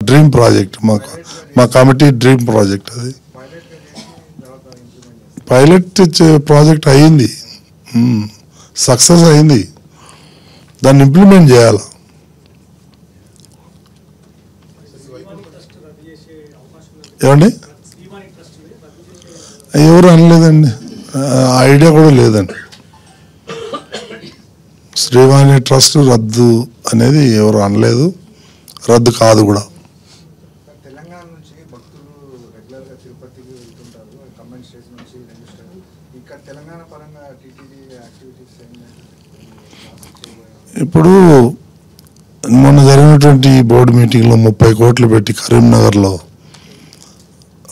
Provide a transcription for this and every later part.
Dream project మా committee dream project. అది pilot project అయ్యింది, సక్సెస్ అయింది, దాన్ని ఇంప్లిమెంట్ చేయాలి. ఏమండి ఎవరు అనలేదండి, ఐడియా కూడా లేదండి. శ్రీవాణి ట్రస్ట్ రద్దు అనేది ఎవరు అనలేదు, రద్దు కాదు కూడా. తెలంగాణ నుంచి భక్తులు రెగ్యులర్గా తిరుపతికి వెళ్తుంటారు, కంబైన్ స్టేట్స్ నుంచి ఇక్కడ తెలంగాణ పరంగా టీటీడీ యాక్టివిటీస్ ఇప్పుడు మొన్న జరిగినటువంటి బోర్డు మీటింగ్లో 30 కోట్లు పెట్టి కరీంనగర్లో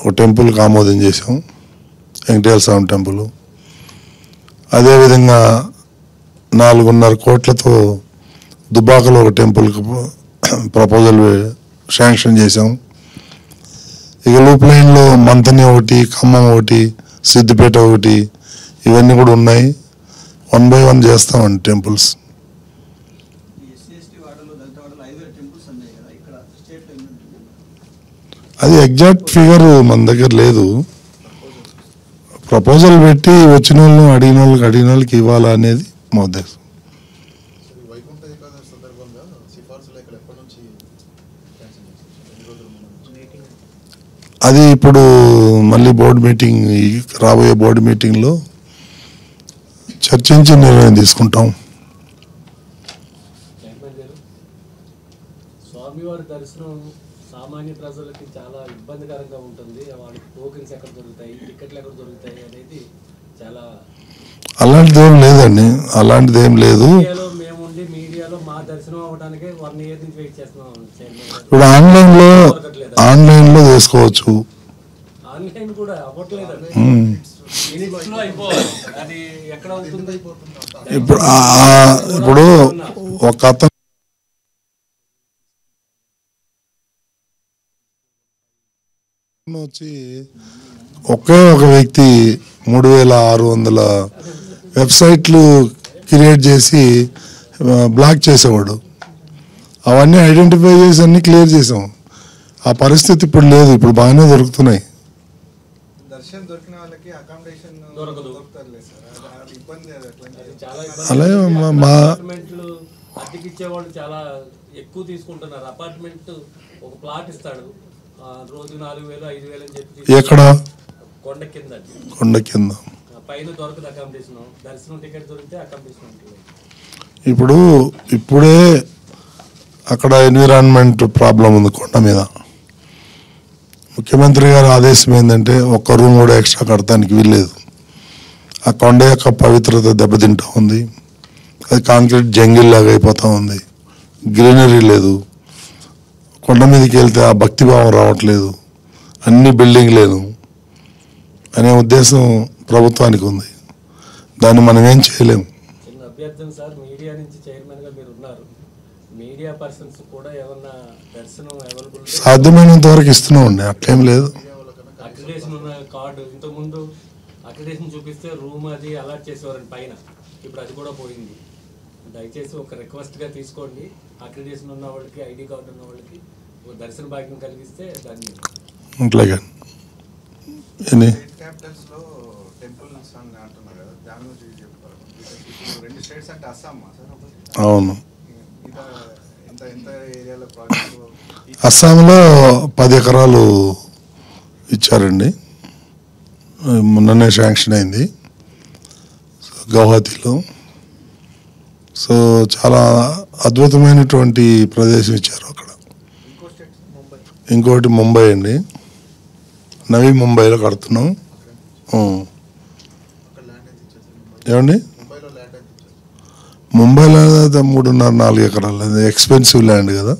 ఒక టెంపుల్కి ఆమోదం చేసాం, వెంకటేశ్వర స్వామి టెంపుల్. అదేవిధంగా 4.5 కోట్లతో దుబ్బాకలో ఒక టెంపుల్కి ప్రపోజల్ శాంక్షన్ చేసాం. ఇక లూప్ లైన్లో మంతని ఒకటి, ఖమ్మం ఒకటి, సిద్దిపేట ఒకటి, ఇవన్నీ కూడా ఉన్నాయి. 1 by 1 చేస్తామండి టెంపుల్స్. అది ఎగ్జాక్ట్ ఫిగర్ మన దగ్గర లేదు. ప్రపోజల్ పెట్టి వచ్చిన వాళ్ళని అడిగిన వాళ్ళకి ఇవ్వాలా అనేది మా ఉద్దేశం. అది ఇప్పుడు మళ్ళీ బోర్డు మీటింగ్, రాబోయే బోర్డు మీటింగ్లో చర్చించి నిర్ణయం తీసుకుంటాం. స్వామివారి దర్శనం సామాన్య ప్రజలకి చాలా ఇబ్బందికరంగా ఉంటుంది. వాళ్ళకి టోకెన్స్ ఎక్కడ దొరుకుతాయి, టికెట్లు ఎక్కడ దొరుకుతాయి అనేది చాలా. అలాంటిది ఏం లేదండి, అలాంటిది ఏం లేదు. మేముండి మీడియాలో మా దర్శనం అవ్వడానికి 1 year నుంచి వెయిట్ చేస్తున్నాం. ఇప్పుడు ఆన్లైన్లో చేసుకోవచ్చు. ఆన్లైన్ కూడా అవ్వట్లేదు, అది ఎక్కడ అవుతుంది. ఇప్పుడు ఒక అతను వచ్చి ఒకే ఒక వ్యక్తి 3600 వెబ్సైట్లు క్రియేట్ చేసి బ్లాక్ చేసేవాడు. అవన్నీ ఐడెంటిఫై చేసి అన్ని క్లియర్ చేసాం. ఆ పరిస్థితి ఇప్పుడు లేదు, ఇప్పుడు బాగానే దొరుకుతున్నాయి. అలాగే మా అద్దెకిచ్చేవాళ్ళు చాలా ఎక్కువ తీసుకుంటున్నారు. అపార్ట్మెంట్ ఒక ప్లాట్ ఇస్తాడు, రోజు 4000 5000 అని చెప్పి. ఎక్కడ? కొండ కింద పైన దొరకదు అకామిడేషన్. దర్శనం టికెట్ దొరికితే అకామిడేషన్ ఉంటుంది. ఇప్పుడే అక్కడ ఎన్విరాన్మెంట్ ప్రాబ్లం ఉంది కొండ మీద. ముఖ్యమంత్రి గారి ఆదేశం ఏంటంటే ఒక్క రూమ్ కూడా ఎక్స్ట్రా కడతానికి వీల్లేదు. ఆ కొండ యొక్క పవిత్రత దెబ్బతింటూ ఉంది. అది కాంక్రీట్ జంగిల్ లాగా అయిపోతూ ఉంది, గ్రీనరీ లేదు. కొండ మీదకి వెళ్తే ఆ భక్తిభావం రావట్లేదు, అన్ని బిల్డింగ్ లేదు అనే ఉద్దేశం ప్రభుత్వానికి ఉంది. దాన్ని మనం ఏం చేయలేము. అభ్యర్థన సార్, మీడియా నుంచి చైర్మన్ గా మీరు ఉన్నారు, మీడియా పర్సన్స్ కూడా ఏమన్నా దర్శనం అవైలబుల్ సాధ్యమైనంత వరకు ఇస్తున్నామండి, అట్లేం లేదు. అక్రిడేషన్ ఉన్న కార్డు, ఇంతకుముందు అక్రిడేషన్ చూపిస్తే రూమ్ అది అలాట్ చేసేవారండి పైన, ఇప్పుడు అది కూడా పోయింది. దయచేసి ఒక రిక్వెస్ట్గా తీసుకోండి, అక్రిడేషన్ ఉన్న వాళ్ళకి, ఐడి కార్డు ఉన్న వాళ్ళకి దర్శన భాగ్యం కలిగిస్తే దాన్ని అట్లాగే. అవును, అస్సాంలో 10 ఎకరాలు ఇచ్చారండి, మొన్ననే శాంక్షన్ అయింది గౌహతిలో. సో చాలా అద్భుతమైనటువంటి ప్రదేశం ఇచ్చారు అక్కడ. ఇంకోటి ముంబై అండి, నవీ ముంబైలో కడుతున్నాం. ఏమండి ముంబైలో 3.5-4 ఎకరాలు, ఎక్స్పెన్సివ్ ల్యాండ్ కదా.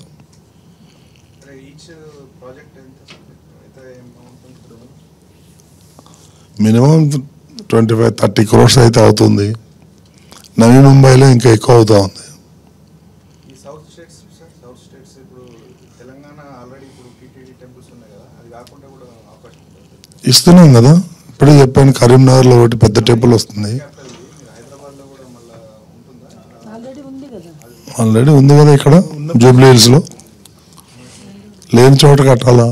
మినిమం 25-30 crores అయితే అవుతుంది. నవీ ముంబైలో ఇంకా ఎక్కువ అవుతా ఉంది. ఇస్తున్నాం కదా, ఇప్పుడే చెప్పాను, కరీంనగర్లో ఒకటి పెద్ద టెంపుల్ వస్తుంది. ఆల్రెడీ ఉంది కదా ఇక్కడ జూబ్లీ హిల్స్లో. లేని చోట కట్టాలా?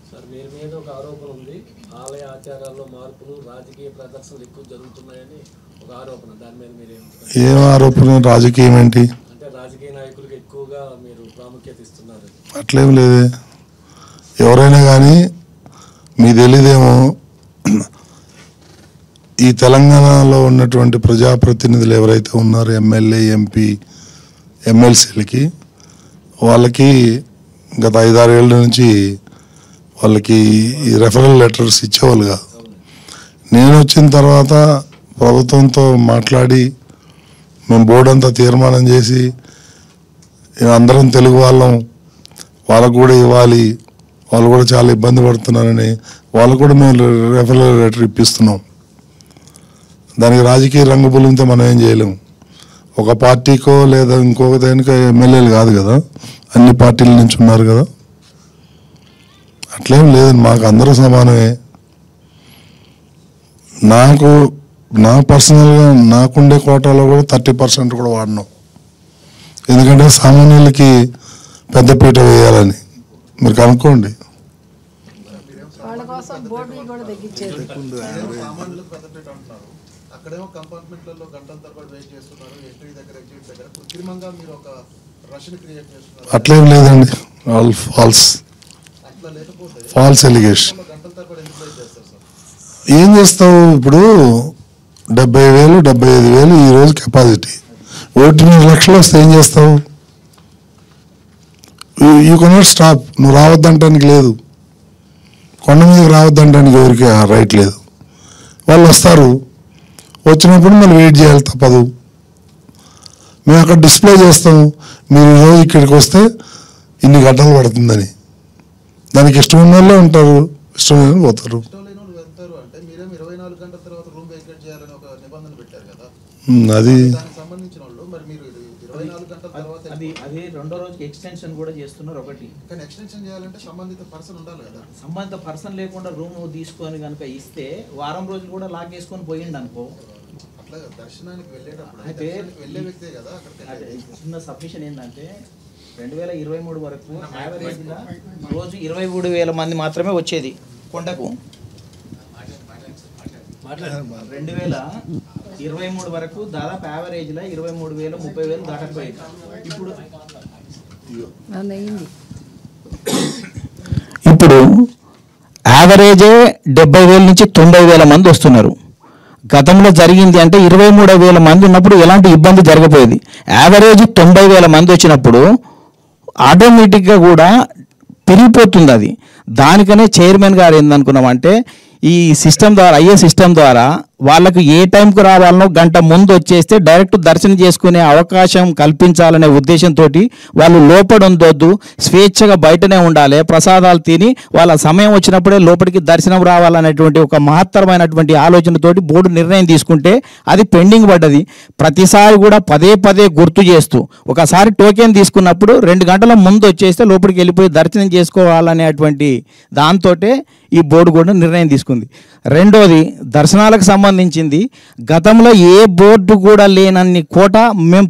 సార్ మీరు మీద ఒక ఆరోపణ ఉంది, ఆలయ ఆచారాల్లో మార్పులు, రాజకీయ ప్రదర్శనలు ఎక్కువ జరుగుతున్నాయని ఒక ఆరోపణ. దాని మీద మీరు ఏం ఆరోపణ? రాజకీయం ఏంటి? అంటే రాజకీయ నాయకులకు ఎక్కువగా మీరు ప్రాముఖ్యత ఇస్తున్నారు. అట్లేం లేదే. ఎవరైనా కానీ మీకు తెలియదేమో, ఈ తెలంగాణలో ఉన్నటువంటి ప్రజాప్రతినిధులు ఎవరైతే ఉన్నారో ఎమ్మెల్యే, ఎంపీ, ఎమ్మెల్సీలకి, వాళ్ళకి గత 5-6 ఏళ్ళ నుంచి వాళ్ళకి ఈ రెఫరల్ లెటర్స్ ఇచ్చేవాళ్ళు కాదు. నేను వచ్చిన తర్వాత ప్రభుత్వంతో మాట్లాడి మేము బోర్డు అంతా తీర్మానం చేసి అందరం తెలుగు వాళ్ళకు కూడా ఇవ్వాలి, వాళ్ళు కూడా చాలా ఇబ్బంది పడుతున్నారని వాళ్ళకు కూడా మేము రెఫరల్ లెటర్ ఇప్పిస్తున్నాం. దానికి రాజకీయ రంగు పులింతే మనం ఏం చేయలేము. ఒక పార్టీకో లేదా ఇంకొక దానికో ఎమ్మెల్యేలు కాదు కదా, అన్ని పార్టీల నుంచి ఉన్నారు కదా. అట్లేం లేదండి, మాకు అందరూ సమానమే. నా పర్సనల్గా నాకుండే కోటాలో కూడా 30% కూడా వాడినాం. ఎందుకంటే సామాన్యులకి పెద్దపీట వేయాలని. మీరు కనుక్కోండి. అక్కడేమో కంపార్ట్మెంట్లలో గంటల తరబడి వెయిట్ చేస్తున్నారు, ఎంట్రీ దగ్గర ఎగ్జిట్ దగ్గర. కృత్రిమంగా మీరు ఒక రష్ని క్రియేట్ చేస్తున్నారు. అట్లేం లేదండి, ఆల్ ఫాల్స్, అట్లా లేకపోతే ఫాల్స్ ఎలిగేషన్. గంటల తరబడి ఎందుకు వెయిట్ చేస్తారు సార్? ఏం చేస్తావు ఇప్పుడు? 70,000 75,000 ఈరోజు కెపాసిటీ. 1.5 లక్షలు వస్తే ఏం చేస్తావు? You cannot stop. నువ్వు రావద్దంటానికి లేదు, కొండ మీదకి రావద్దంటానికి ఎవరికి రైట్ లేదు. వాళ్ళు వస్తారు, వచ్చినప్పుడు మళ్ళీ వెయిట్ చేయాలి, తప్పదు. మేము అక్కడ డిస్ప్లే చేస్తాము, మీరు ఈరోజు ఇక్కడికి వస్తే ఇన్ని గంటలు పడుతుందని. దానికి ఇష్టం ఉన్న వాళ్ళే ఉంటారు, ఇష్టం లేని పోతారు. ఇష్టం లేని వాళ్ళు వెళ్తారు. అంటే మీరేమో 24 గంటల తర్వాత రూమ్ వేకేట్ చేయాలని ఒక నిబంధన పెట్టారు కదా, అది దానికి సంబంధించిన వాళ్ళు. మరి మీరు 24 గంటల తర్వాత అది రెండో రోజుకి ఎక్స్టెన్షన్ కూడా చేస్తున్నారు. ఒకటి కానీ ఎక్స్టెన్షన్ చేయాలంటే సంబంధిత పర్సన్ ఉండాలి కదా. సంబంధిత పర్సన్ లేకుండా రూమ్ తీసుకొని కనుక ఇస్తే వారం రోజులు కూడా లాక్ వేసుకొని పోయిండు అనుకో. అట్లా దర్శనానికి వెళ్ళేటప్పుడు అయితే వెళ్ళే వ్యక్తే కదా అక్కడికి. చిన్న సబ్మిషన్ ఏంటంటే 2023 వరకు యావరేజ్గా రోజు 23,000 మంది మాత్రమే వచ్చేది కొండకు. 2023 వరకు దాదాపు యావరేజ్లో 23,000 30,000 దాటకపోయింది. ఇప్పుడు యావరేజే 70,000 నుంచి 90,000 మంది వస్తున్నారు. గతంలో జరిగింది అంటే 23,000 మంది ఉన్నప్పుడు ఎలాంటి ఇబ్బంది జరగపోయేది. యావరేజ్ 90,000 మంది వచ్చినప్పుడు ఆటోమేటిక్గా కూడా పెరిగిపోతుంది అది. దానికనే చైర్మన్ గారు ఏందనుకున్నామంటే ఈ సిస్టమ్ ద్వారా, అయ్యే సిస్టమ్ ద్వారా వాళ్ళకు ఏ టైంకు రావాలనో గంట ముందు వచ్చేస్తే డైరెక్ట్ దర్శనం చేసుకునే అవకాశం కల్పించాలనే ఉద్దేశంతో వాళ్ళు లోపల ఉండొద్దు, స్వేచ్ఛగా బయటనే ఉండాలి, ప్రసాదాలు తిని వాళ్ళ సమయం వచ్చినప్పుడే లోపలికి దర్శనం రావాలనేటువంటి ఒక మహత్తరమైనటువంటి ఆలోచనతోటి బోర్డు నిర్ణయం తీసుకుంటే అది పెండింగ్ పడ్డది. ప్రతిసారి కూడా పదే గుర్తు చేస్తూ ఒకసారి టోకెన్ తీసుకున్నప్పుడు 2 గంటల ముందు వచ్చేస్తే లోపలికి వెళ్ళిపోయి దర్శనం చేసుకోవాలనేటువంటి దాంతో ఈ బోర్డు కూడా నిర్ణయం తీసుకుంది. రెండోది దర్శనాలకు సంబంధించింది గతంలో ఏ బోర్డు కూడా లేనన్ని కోట మేము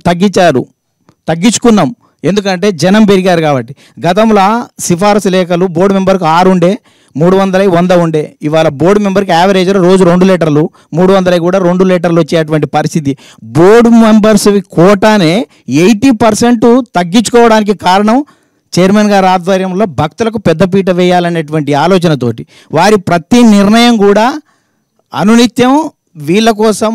తగ్గించుకున్నాం. ఎందుకంటే జనం పెరిగారు కాబట్టి. గతంలో సిఫారసు లేఖలు బోర్డు మెంబర్కి 6 ఉండే, 300 100 ఉండే. ఇవాళ బోర్డు మెంబర్కి యావరేజ్ రోజు 2 లీటర్లు, 300 కూడా 2 లీటర్లు వచ్చేటువంటి పరిస్థితి. బోర్డు మెంబర్స్ కోటానే 80% తగ్గించుకోవడానికి కారణం చైర్మన్ గారి ఆధ్వర్యంలో భక్తులకు పెద్దపీట వేయాలనేటువంటి ఆలోచనతోటి వారి ప్రతి నిర్ణయం కూడా అనునిత్యం వీళ్ళ కోసం